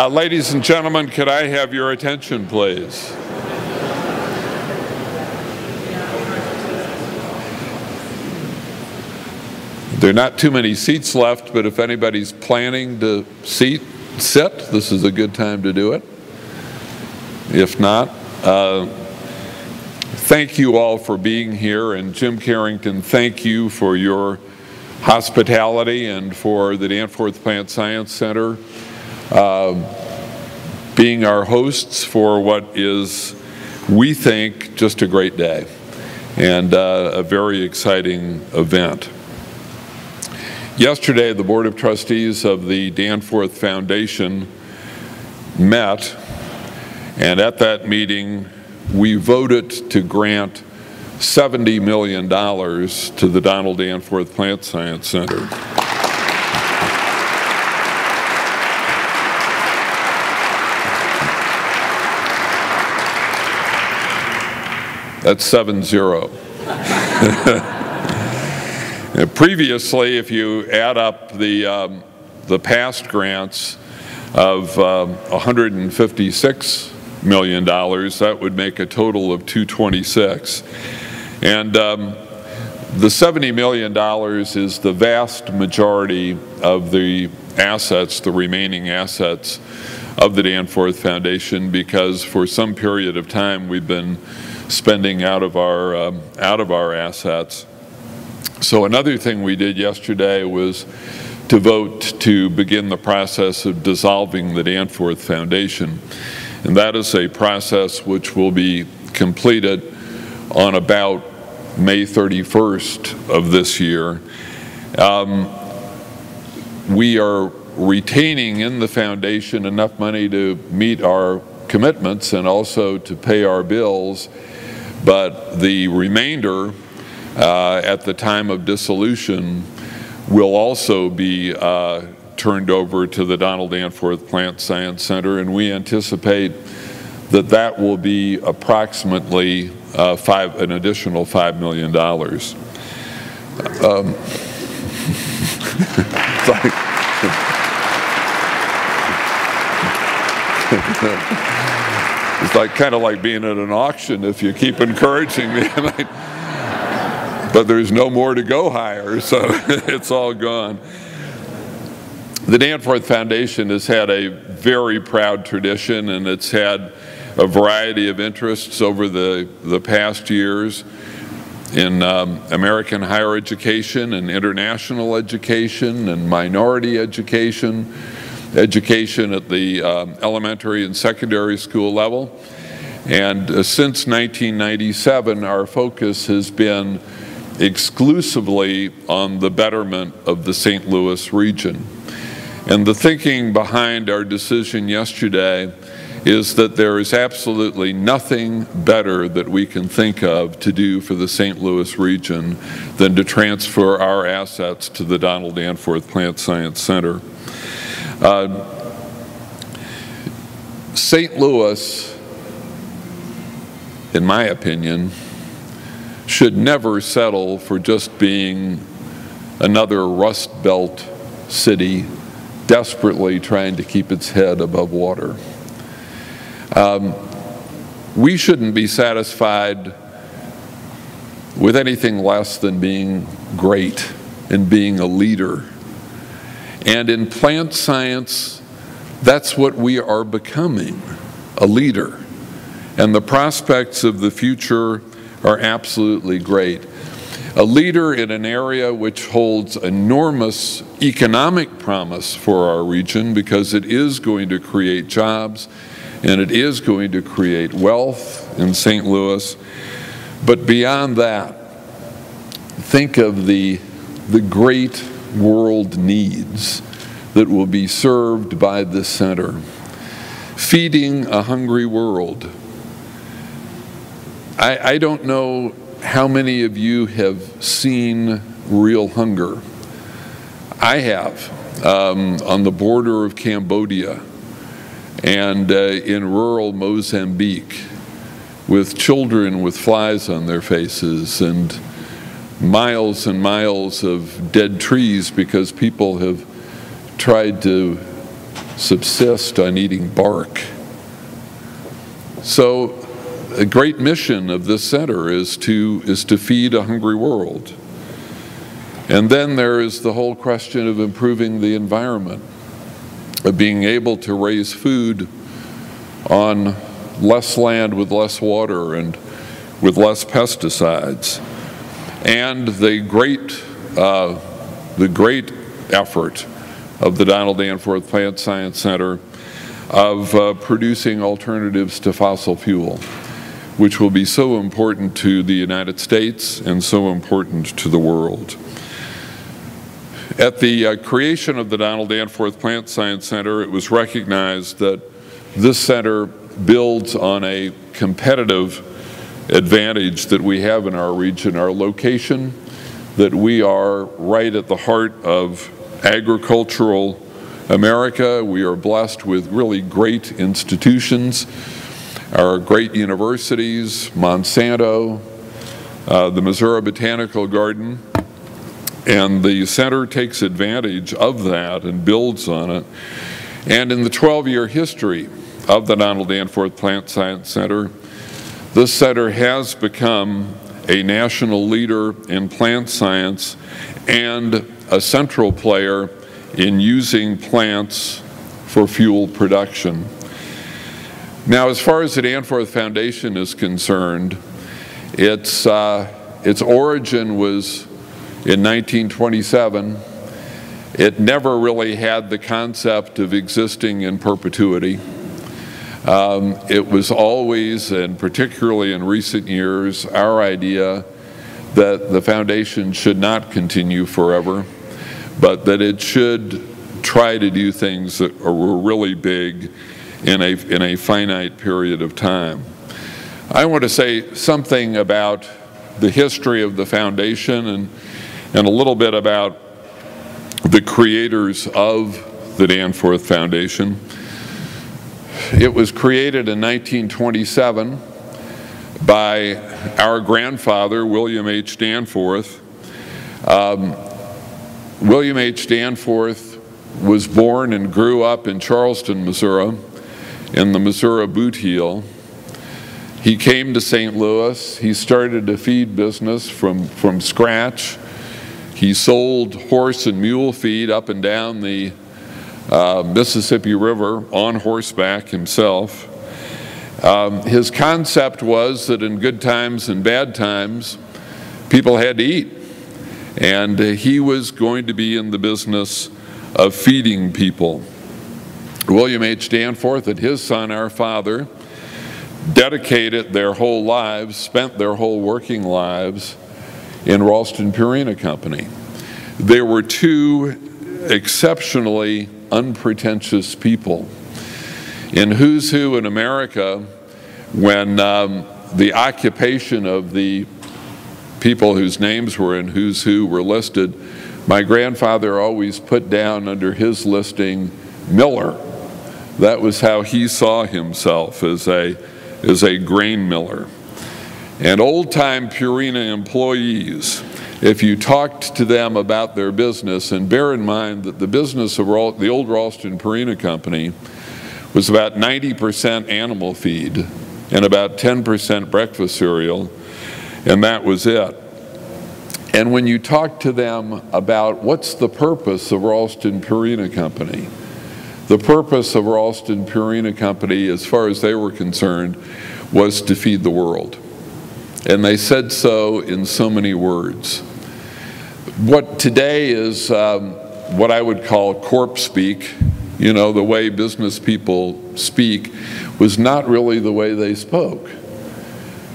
Ladies and gentlemen, could I have your attention, please? There are not too many seats left, but if anybody's planning to sit, this is a good time to do it. If not, thank you all for being here, and Jim Carrington, thank you for your hospitality and for the Danforth Plant Science Center being our hosts for what is, we think, just a great day and a very exciting event. Yesterday, the Board of Trustees of the Danforth Foundation met, and at that meeting, we voted to grant $70 million to the Donald Danforth Plant Science Center. That's 7-0. Previously, if you add up the past grants of $156 million, that would make a total of $226. And the $70 million is the vast majority of the assets, the remaining assets of the Danforth Foundation, because for some period of time we've been spending out of our assets. So another thing we did yesterday was to vote to begin the process of dissolving the Danforth Foundation. And that is a process which will be completed on about May 31st of this year. We are retaining in the foundation enough money to meet our commitments and also to pay our bills, but the remainder at the time of dissolution will also be turned over to the Donald Danforth Plant Science Center, and we anticipate that that will be approximately an additional $5 million. It's like kind of like being at an auction if you keep encouraging me. But there's no more to go higher, so it's all gone. The Danforth Foundation has had a very proud tradition, and it's had a variety of interests over the past years in American higher education and international education and minority education, education at the elementary and secondary school level. And since 1997, our focus has been exclusively on the betterment of the St. Louis region. And the thinking behind our decision yesterday is that there is absolutely nothing better that we can think of to do for the St. Louis region than to transfer our assets to the Donald Danforth Plant Science Center. St. Louis, in my opinion, should never settle for just being another Rust Belt city desperately trying to keep its head above water. We shouldn't be satisfied with anything less than being great and being a leader. And in plant science, that's what we are becoming, a leader. And the prospects of the future are absolutely great. A leader in an area which holds enormous economic promise for our region, because it is going to create jobs and it is going to create wealth in St. Louis. But beyond that, think of the great world needs that will be served by this center. Feeding a hungry world. I don't know how many of you have seen real hunger. I have, on the border of Cambodia and in rural Mozambique, with children with flies on their faces and miles of dead trees because people have tried to subsist on eating bark. So a great mission of this center is to feed a hungry world. And then there is the whole question of improving the environment, of being able to raise food on less land with less water and with less pesticides. And the great effort of the Donald Danforth Plant Science Center of producing alternatives to fossil fuel, which will be so important to the United States and so important to the world. At the creation of the Donald Danforth Plant Science Center, it was recognized that this center builds on a competitive advantage that we have in our region, our location, that we are right at the heart of agricultural America. We are blessed with really great institutions, our great universities, Monsanto, the Missouri Botanical Garden, and the center takes advantage of that and builds on it. And in the 12-year history of the Donald Danforth Plant Science Center, this center has become a national leader in plant science and a central player in using plants for fuel production. Now, as far as the Danforth Foundation is concerned, its origin was in 1927. It never really had the concept of existing in perpetuity. It was always, and particularly in recent years, our idea that the foundation should not continue forever, but that it should try to do things that were really big in a finite period of time. I want to say something about the history of the foundation and a little bit about the creators of the Danforth Foundation. It was created in 1927 by our grandfather, William H. Danforth. William H. Danforth was born and grew up in Charleston, Missouri, in the Missouri Boot Heel. He came to St. Louis. He started a feed business from scratch. He sold horse and mule feed up and down the Mississippi River on horseback himself. His concept was that in good times and bad times, people had to eat. And he was going to be in the business of feeding people. William H. Danforth and his son, our father, dedicated their whole lives, spent their whole working lives in Ralston Purina Company. They were two exceptionally unpretentious people. In Who's Who in America, when the occupation of the people whose names were in Who's Who were listed, my grandfather always put down under his listing miller. That was how he saw himself, as a grain miller. And old-time Purina employees, if you talked to them about their business, and bear in mind that the business of the old Ralston Purina Company was about 90% animal feed and about 10% breakfast cereal, and that was it. And when you talk to them about what's the purpose of Ralston Purina Company, the purpose of Ralston Purina Company, as far as they were concerned, was to feed the world. And they said so in so many words. What today is what I would call corp speak, you know, the way business people speak, was not really the way they spoke.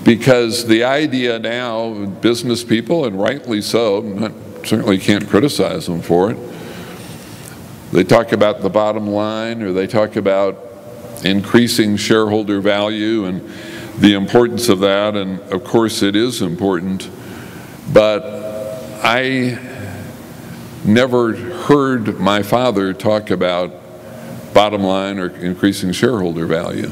Because the idea now, business people, and rightly so, certainly can't criticize them for it, they talk about the bottom line, or they talk about increasing shareholder value and the importance of that, and of course it is important, but I never heard my father talk about bottom line or increasing shareholder value.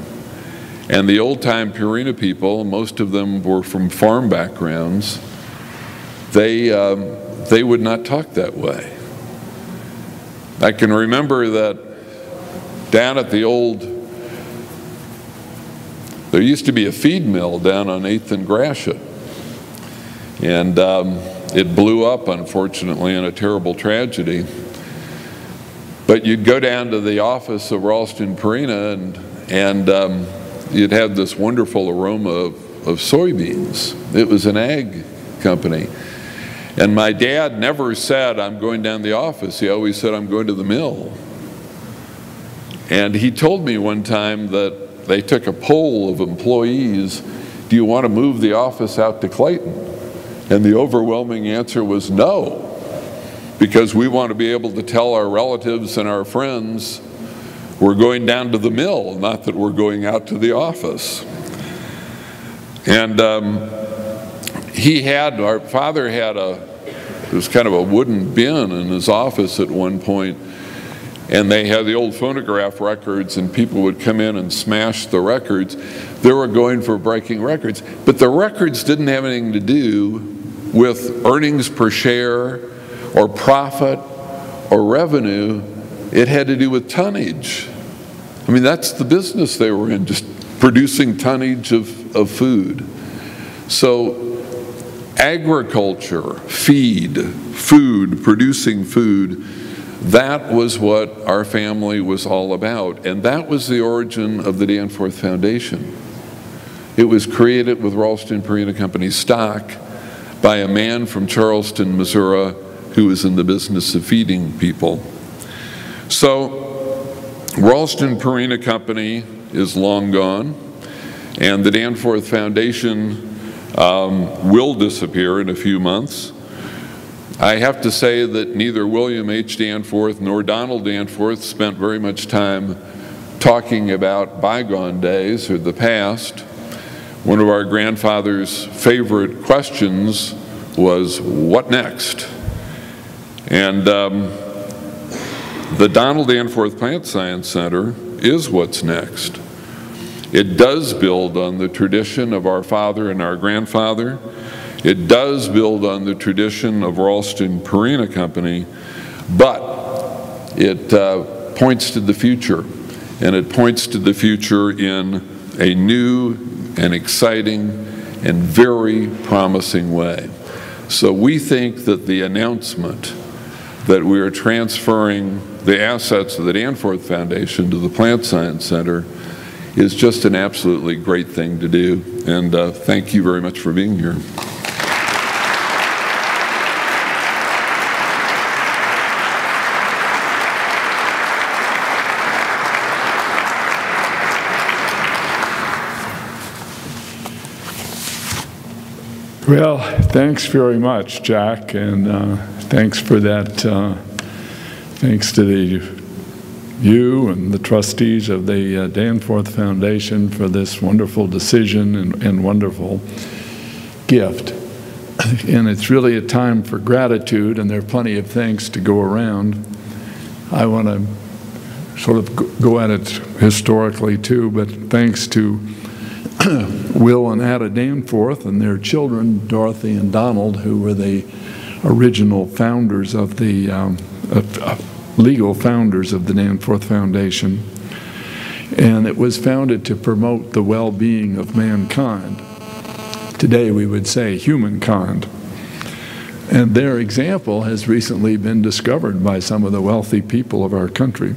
And the old-time Purina people, most of them were from farm backgrounds, they would not talk that way. I can remember that down at the old, there used to be a feed mill down on 8th and Gratiot. And it blew up, unfortunately, in a terrible tragedy. But you'd go down to the office of Ralston Purina, and you'd have this wonderful aroma of soybeans. It was an ag company. And my dad never said, "I'm going down to the office." He always said, "I'm going to the mill." And he told me one time that they took a poll of employees, "Do you want to move the office out to Clayton?" And the overwhelming answer was no, because we want to be able to tell our relatives and our friends we're going down to the mill, not that we're going out to the office. And our father had it was kind of a wooden bin in his office at one point, and they had the old phonograph records, and people would come in and smash the records. They were going for breaking records, but the records didn't have anything to do with earnings per share or profit or revenue. It had to do with tonnage. I mean, that's the business they were in, just producing tonnage of food. So agriculture, food, producing food, that was what our family was all about. And that was the origin of the Danforth Foundation. It was created with Ralston Purina Company stock by a man from Charleston, Missouri, who was in the business of feeding people. So Ralston Purina Company is long gone, and the Danforth Foundation will disappear in a few months. I have to say that neither William H. Danforth nor Donald Danforth spent very much time talking about bygone days or the past. One of our grandfather's favorite questions was, "What next?" And the Donald Danforth Plant Science Center is what's next. It does build on the tradition of our father and our grandfather. It does build on the tradition of Ralston Purina Company, but it points to the future, and it points to the future in a new and exciting and very promising way. So we think that the announcement that we are transferring the assets of the Danforth Foundation to the Plant Science Center is just an absolutely great thing to do. And thank you very much for being here. Well, thanks very much, Jack, and thanks for that. Thanks to you and the trustees of the Danforth Foundation for this wonderful decision and wonderful gift. And it's really a time for gratitude, and there are plenty of thanks to go around. I want to sort of go at it historically too, but thanks to Will and Ada Danforth and their children, Dorothy and Donald, who were the original founders of the legal founders of the Danforth Foundation. And it was founded to promote the well-being of mankind. Today we would say humankind. And their example has recently been discovered by some of the wealthy people of our country.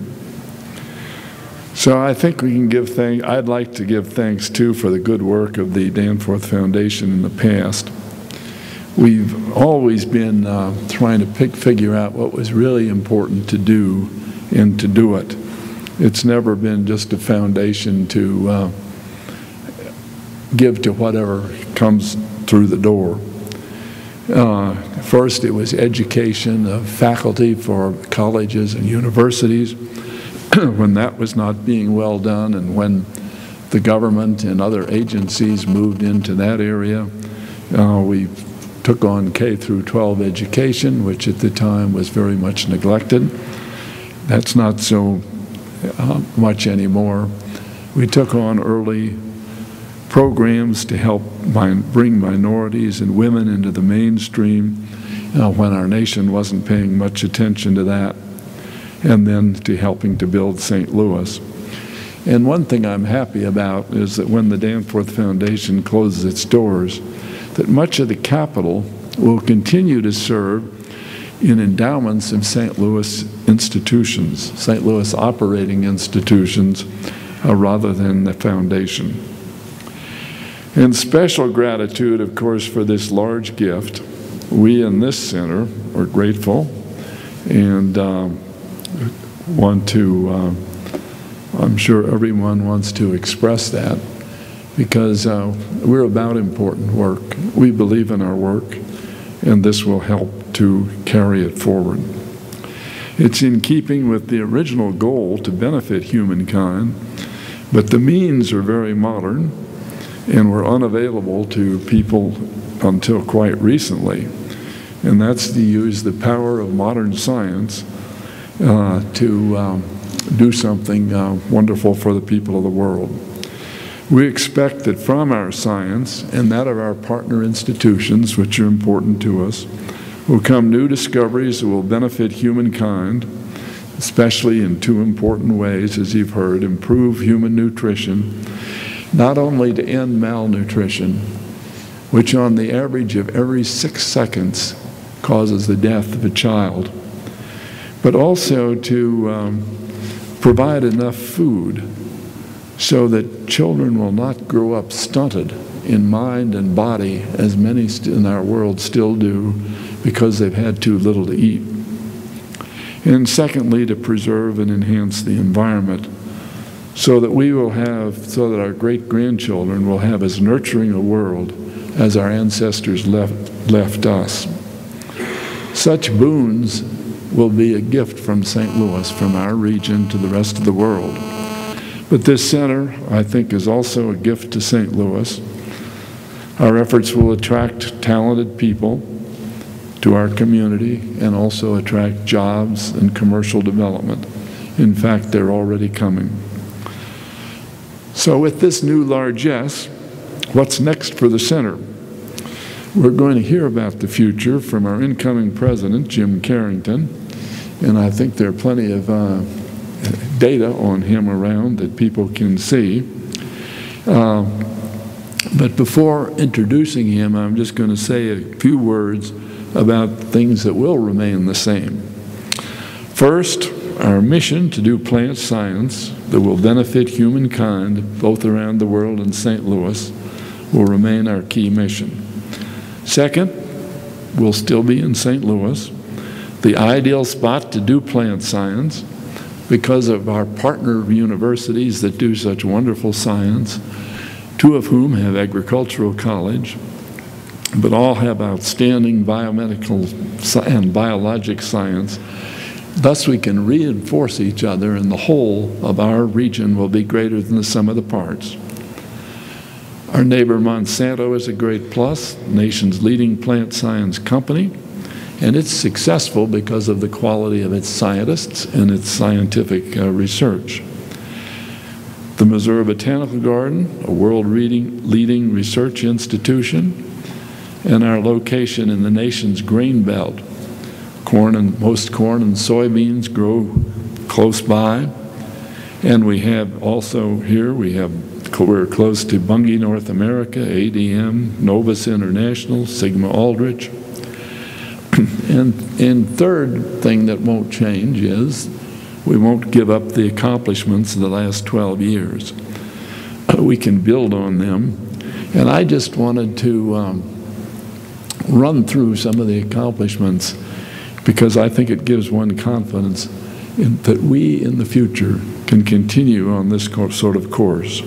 So I think we can give thanks. I'd like to give thanks too for the good work of the Danforth Foundation in the past. We've always been trying to figure out what was really important to do and to do it. It's never been just a foundation to give to whatever comes through the door. First, it was education of faculty for colleges and universities. When that was not being well done, and when the government and other agencies moved into that area, we took on K through 12 education, which at the time was very much neglected. That's not so much anymore. We took on early programs to help bring minorities and women into the mainstream when our nation wasn't paying much attention to that. and then to helping to build St. Louis. And one thing I'm happy about is that when the Danforth Foundation closes its doors, that much of the capital will continue to serve in endowments of St. Louis institutions, St. Louis operating institutions, rather than the foundation. And special gratitude, of course, for this large gift. We in this center are grateful and want to, I'm sure everyone wants to express that, because we're about important work. We believe in our work, and this will help to carry it forward. It's in keeping with the original goal to benefit humankind, but the means are very modern and were unavailable to people until quite recently. And that's to use the power of modern science to do something wonderful for the people of the world. We expect that from our science and that of our partner institutions, which are important to us, will come new discoveries that will benefit humankind, especially in two important ways, as you've heard: improve human nutrition, not only to end malnutrition, which on the average of every 6 seconds causes the death of a child, but also to provide enough food so that children will not grow up stunted in mind and body, as many in our world still do, because they've had too little to eat. And secondly, to preserve and enhance the environment so that we will have, so that our great-grandchildren will have as nurturing a world as our ancestors left us. Such boons will be a gift from St. Louis, from our region to the rest of the world. But this center, I think, is also a gift to St. Louis. Our efforts will attract talented people to our community and also attract jobs and commercial development. In fact, they're already coming. So with this new largesse, what's next for the center? We're going to hear about the future from our incoming president, Jim Carrington, and I think there are plenty of data on him around that people can see. But before introducing him, I'm just going to say a few words about things that will remain the same. First, our mission to do plant science that will benefit humankind both around the world and St. Louis will remain our key mission. Second, we'll still be in St. Louis, the ideal spot to do plant science because of our partner universities that do such wonderful science, two of whom have agricultural college, but all have outstanding biomedical and biologic science. Thus, we can reinforce each other, and the whole of our region will be greater than the sum of the parts. Our neighbor Monsanto is a great plus, the nation's leading plant science company, and it's successful because of the quality of its scientists and its scientific research. The Missouri Botanical Garden, a world-leading research institution, and our location in the nation's grain belt. Most corn and soybeans grow close by, and we have also here, we're close to Bunge North America, ADM, Novus International, Sigma Aldrich. And third thing that won't change is we won't give up the accomplishments of the last 12 years. We can build on them. And I just wanted to run through some of the accomplishments because I think it gives one confidence that we in the future can continue on this sort of course.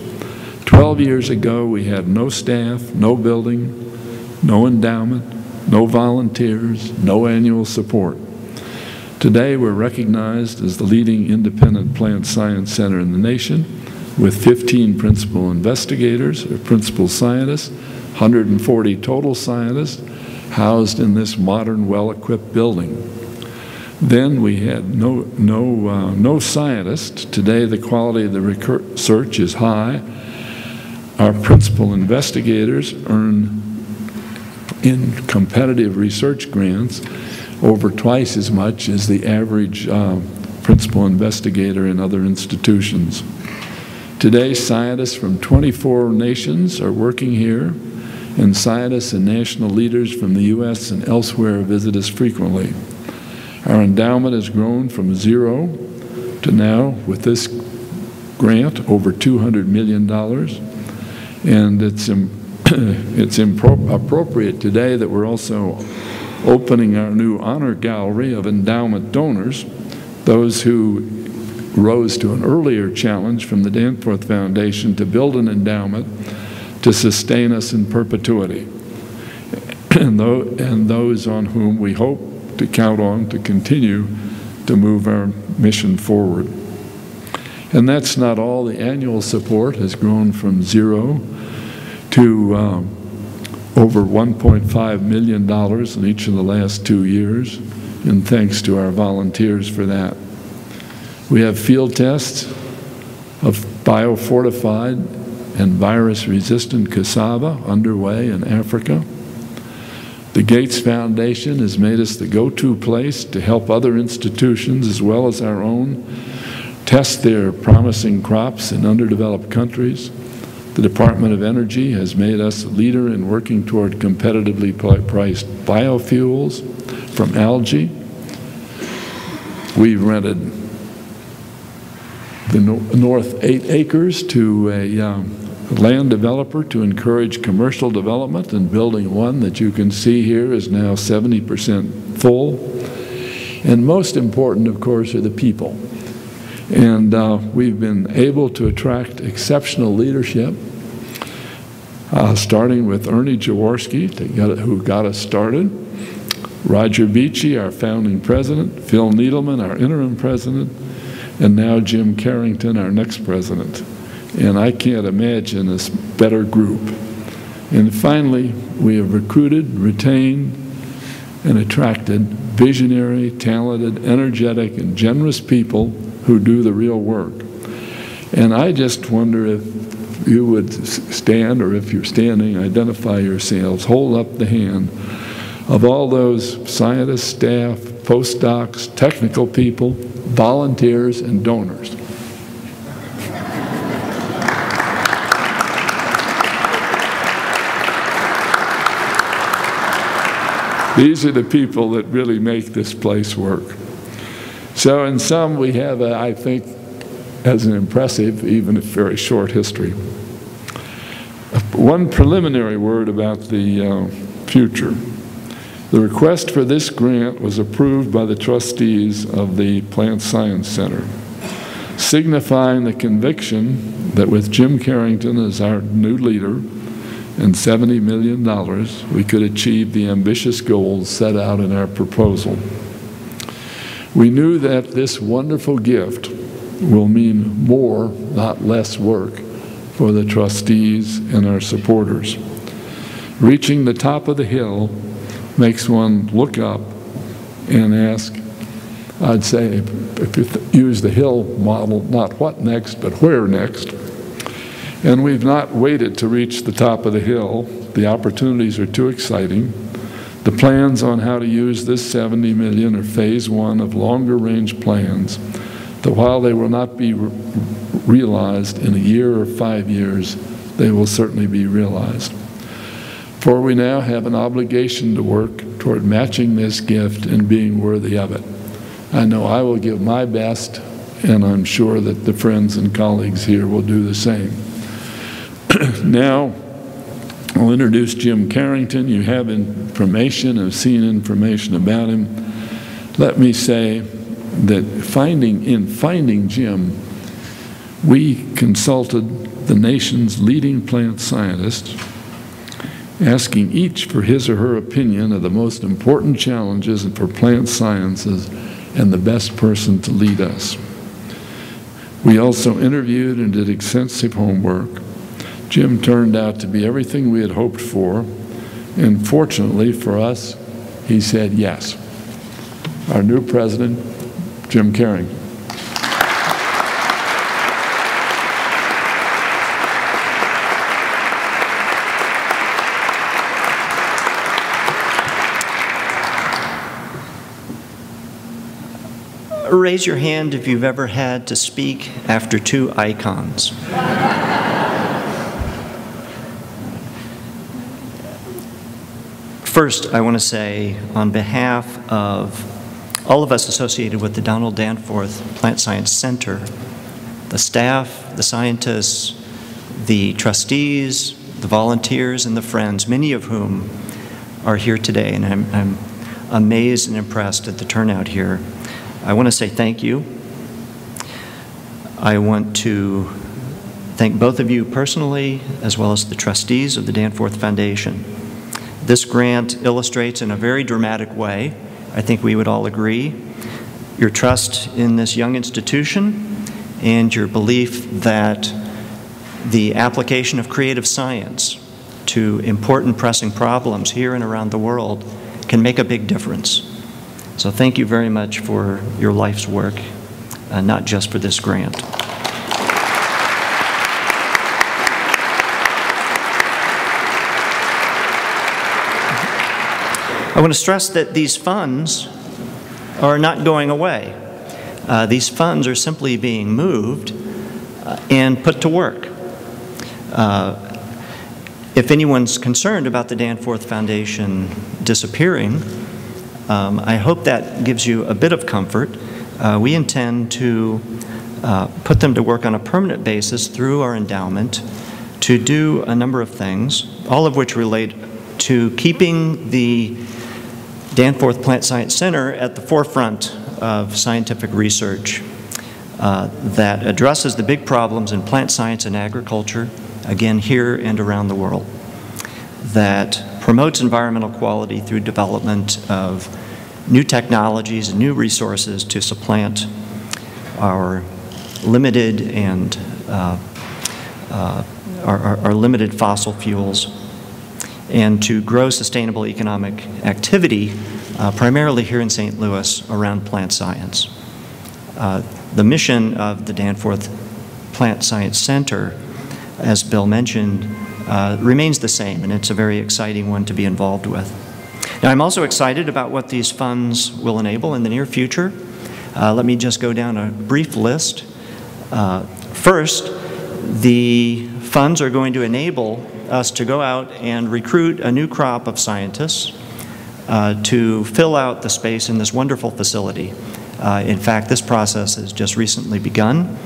12 years ago, we had no staff, no building, no endowment, no volunteers, no annual support. Today, we're recognized as the leading independent plant science center in the nation with 15 principal investigators or principal scientists, 140 total scientists housed in this modern, well-equipped building. Then we had no scientists. Today, the quality of the research is high. Our principal investigators earn in competitive research grants over twice as much as the average principal investigator in other institutions. Today, scientists from 24 nations are working here, and scientists and national leaders from the U.S. and elsewhere visit us frequently. Our endowment has grown from zero to now, with this grant, over $200 million. And it's appropriate today that we're also opening our new honor gallery of endowment donors, those who rose to an earlier challenge from the Danforth Foundation to build an endowment to sustain us in perpetuity, and those on whom we hope to count on to continue to move our mission forward. And that's not all. The annual support has grown from zero to over $1.5 million in each of the last 2 years, and thanks to our volunteers for that. We have field tests of biofortified and virus-resistant cassava underway in Africa. The Gates Foundation has made us the go-to place to help other institutions as well as our own test their promising crops in underdeveloped countries. The Department of Energy has made us a leader in working toward competitively priced biofuels from algae. We've rented the north 8 acres to a land developer to encourage commercial development, and building one that you can see here is now 70% full. And most important, of course, are the people. And we've been able to attract exceptional leadership, starting with Ernie Jaworski, who got us started, Roger Beachy, our founding president, Phil Needleman, our interim president, and now Jim Carrington, our next president. And I can't imagine a better group. And finally, we have recruited, retained, and attracted visionary, talented, energetic, and generous people who do the real work. And I just wonder if you would stand, or if you're standing, identify yourselves, hold up the hand of all those scientists, staff, postdocs, technical people, volunteers, and donors. These are the people that really make this place work. So in sum, we have, I think, as an impressive, even if very short history. One preliminary word about the future. The request for this grant was approved by the trustees of the Plant Science Center, signifying the conviction that with Jim Carrington as our new leader and $70 million, we could achieve the ambitious goals set out in our proposal. We knew that this wonderful gift will mean more, not less work for the trustees and our supporters. Reaching the top of the hill makes one look up and ask, I'd say, if you use the hill model, not what next, but where next. And we've not waited to reach the top of the hill. The opportunities are too exciting. The plans on how to use this $70 million are phase one of longer range plans that while they will not be realized in a year or 5 years, they will certainly be realized. For we now have an obligation to work toward matching this gift and being worthy of it. I know I will give my best, and I'm sure that the friends and colleagues here will do the same. Now, I'll introduce Jim Carrington. You have information, have seen information about him. Let me say that in finding Jim, we consulted the nation's leading plant scientists, asking each for his or her opinion of the most important challenges for plant sciences and the best person to lead us. We also interviewed and did extensive homework. Jim turned out to be everything we had hoped for, and fortunately for us, he said yes. Our new president, Jim Carrington. Raise your hand if you've ever had to speak after two icons. First, I want to say, on behalf of all of us associated with the Donald Danforth Plant Science Center, the staff, the scientists, the trustees, the volunteers, and the friends, many of whom are here today, and I'm amazed and impressed at the turnout here. I want to say thank you. I want to thank both of you personally, as well as the trustees of the Danforth Foundation. This grant illustrates in a very dramatic way, I think we would all agree, your trust in this young institution and your belief that the application of creative science to important pressing problems here and around the world can make a big difference. So thank you very much for your life's work, not just for this grant. I want to stress that these funds are not going away. These funds are simply being moved and put to work. If anyone's concerned about the Danforth Foundation disappearing, I hope that gives you a bit of comfort. We intend to put them to work on a permanent basis through our endowment to do a number of things, all of which relate to keeping the Danforth Plant Science Center at the forefront of scientific research that addresses the big problems in plant science and agriculture, again here and around the world, that promotes environmental quality through development of new technologies and new resources to supplant our limited and our limited fossil fuels, and to grow sustainable economic activity, primarily here in St. Louis around plant science. The mission of the Danforth Plant Science Center, as Bill mentioned, remains the same, and it's a very exciting one to be involved with. Now, I'm also excited about what these funds will enable in the near future. Let me just go down a brief list. First, the funds are going to enable us to go out and recruit a new crop of scientists to fill out the space in this wonderful facility. In fact, this process has just recently begun.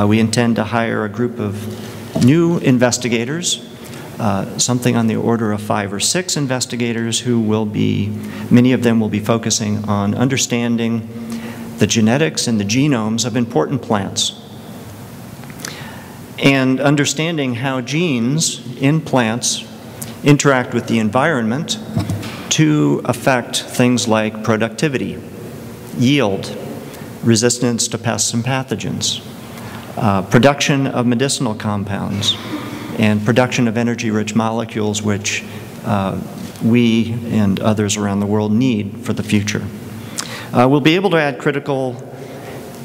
We intend to hire a group of new investigators, something on the order of 5 or 6 investigators who will be, many of them will be focusing on understanding the genetics and the genomes of important plants, and understanding how genes in plants interact with the environment to affect things like productivity, yield, resistance to pests and pathogens, production of medicinal compounds, and production of energy-rich molecules which we and others around the world need for the future. We'll be able to add critical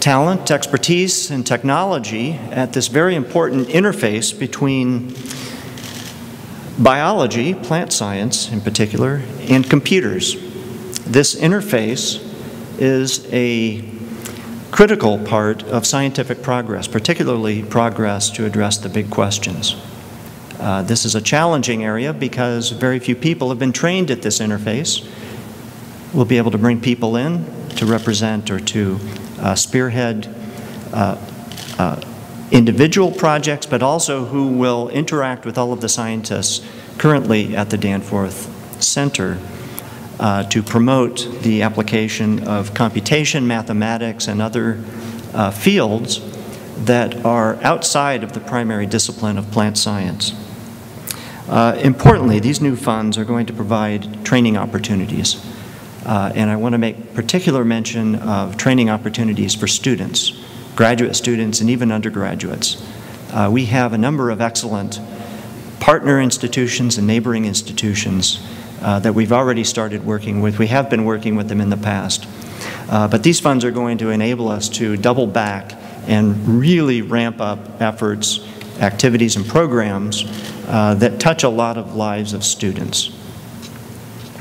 talent, expertise, and technology at this very important interface between biology, plant science in particular, and computers. This interface is a critical part of scientific progress, particularly progress to address the big questions. This is a challenging area because very few people have been trained at this interface. We'll be able to bring people in to represent or to spearhead individual projects, but also who will interact with all of the scientists currently at the Danforth Center to promote the application of computation, mathematics, and other fields that are outside of the primary discipline of plant science. Importantly, these new funds are going to provide training opportunities. And I want to make particular mention of training opportunities for students, graduate students, and even undergraduates. We have a number of excellent partner institutions and neighboring institutions that we've already started working with. We have been working with them in the past. But these funds are going to enable us to double back and really ramp up efforts, activities, and programs that touch a lot of lives of students.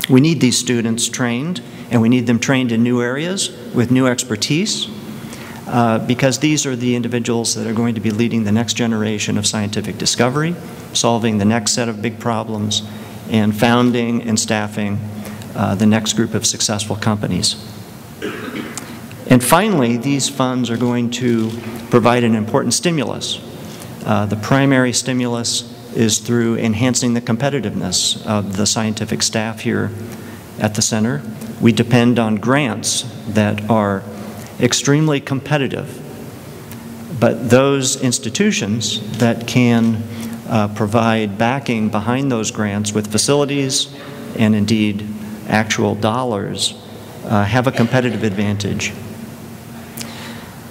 We need these students trained, and we need them trained in new areas with new expertise. because these are the individuals that are going to be leading the next generation of scientific discovery, solving the next set of big problems, and founding and staffing the next group of successful companies. And finally, these funds are going to provide an important stimulus. The primary stimulus is through enhancing the competitiveness of the scientific staff here at the center. We depend on grants that are extremely competitive, but those institutions that can provide backing behind those grants with facilities and indeed actual dollars have a competitive advantage.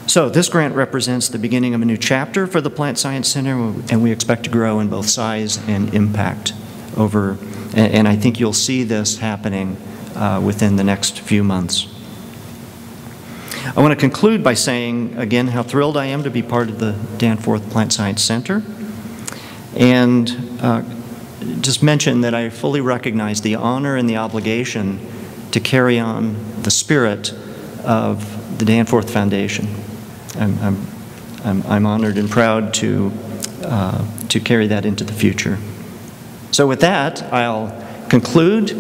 So this grant represents the beginning of a new chapter for the Plant Science Center, and we expect to grow in both size and impact over, and I think you'll see this happening within the next few months. I want to conclude by saying again how thrilled I am to be part of the Danforth Plant Science Center, and just mention that I fully recognize the honor and the obligation to carry on the spirit of the Danforth Foundation. I'm honored and proud to carry that into the future. So with that, I'll conclude.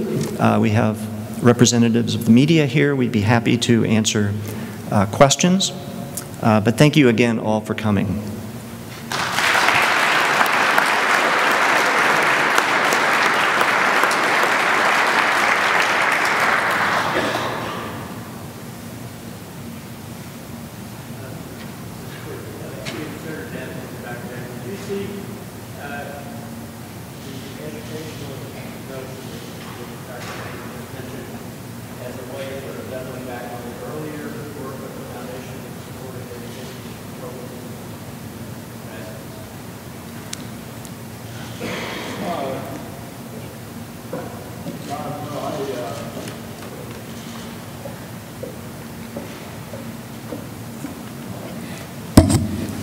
We have representatives of the media here. We'd be happy to answer questions. But thank you again all for coming.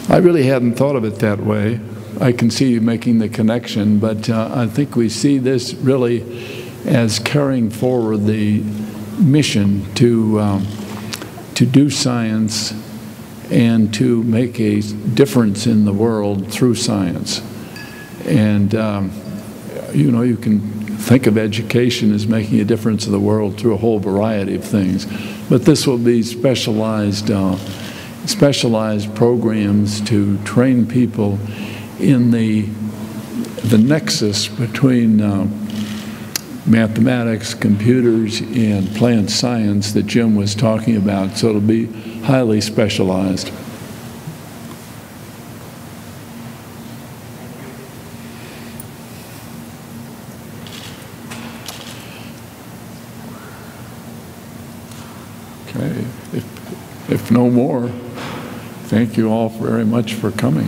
I really hadn't thought of it that way. I can see you making the connection, but I think we see this really as carrying forward the mission to do science and to make a difference in the world through science. And you know, you can think of education as making a difference in the world through a whole variety of things, but this will be specialized programs to train people in the nexus between mathematics, computers, and plant science that Jim was talking about. So it'll be highly specialized. Okay, if no more, thank you all very much for coming.